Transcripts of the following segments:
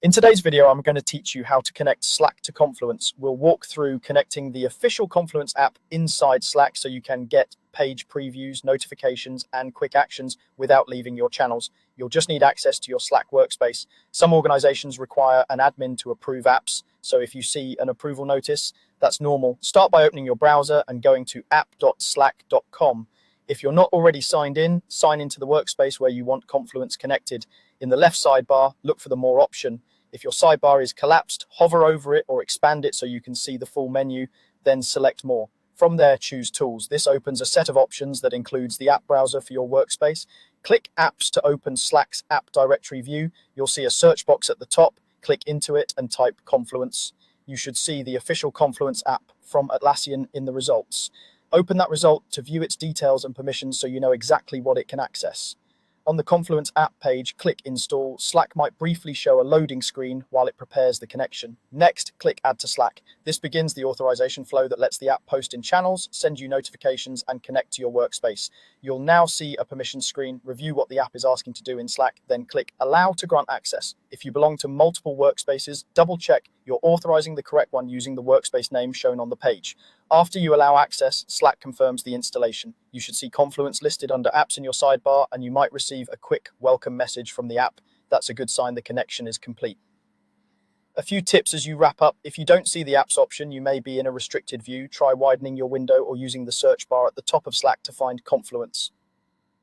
In today's video, I'm going to teach you how to connect Slack to Confluence. We'll walk through connecting the official Confluence app inside Slack so you can get page previews, notifications, and quick actions without leaving your channels. You'll just need access to your Slack workspace. Some organizations require an admin to approve apps, so if you see an approval notice, that's normal. Start by opening your browser and going to app.slack.com. If you're not already signed in, sign into the workspace where you want Confluence connected. In the left sidebar, look for the More option. If your sidebar is collapsed, hover over it or expand it so you can see the full menu, then select More. From there, choose Tools. This opens a set of options that includes the app browser for your workspace. Click Apps to open Slack's app directory view. You'll see a search box at the top. Click into it and type Confluence. You should see the official Confluence app from Atlassian in the results. Open that result to view its details and permissions so you know exactly what it can access. On the Confluence app page, click Install. Slack might briefly show a loading screen while it prepares the connection. Next, click Add to Slack. This begins the authorization flow that lets the app post in channels, send you notifications, and connect to your workspace. You'll now see a permission screen, review what the app is asking to do in Slack, then click Allow to grant access. If you belong to multiple workspaces, double-check you're authorizing the correct one using the workspace name shown on the page. After you allow access, Slack confirms the installation. You should see Confluence listed under Apps in your sidebar, and you might receive a quick welcome message from the app. That's a good sign the connection is complete. A few tips as you wrap up. If you don't see the apps option, you may be in a restricted view. Try widening your window or using the search bar at the top of Slack to find Confluence.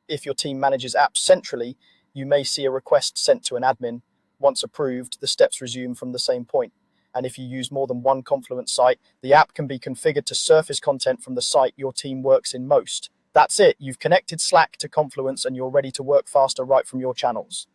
If your team manages apps centrally, you may see a request sent to an admin. Once approved, the steps resume from the same point. And if you use more than one Confluence site, the app can be configured to surface content from the site your team works in most. That's it. You've connected Slack to Confluence and you're ready to work faster right from your channels.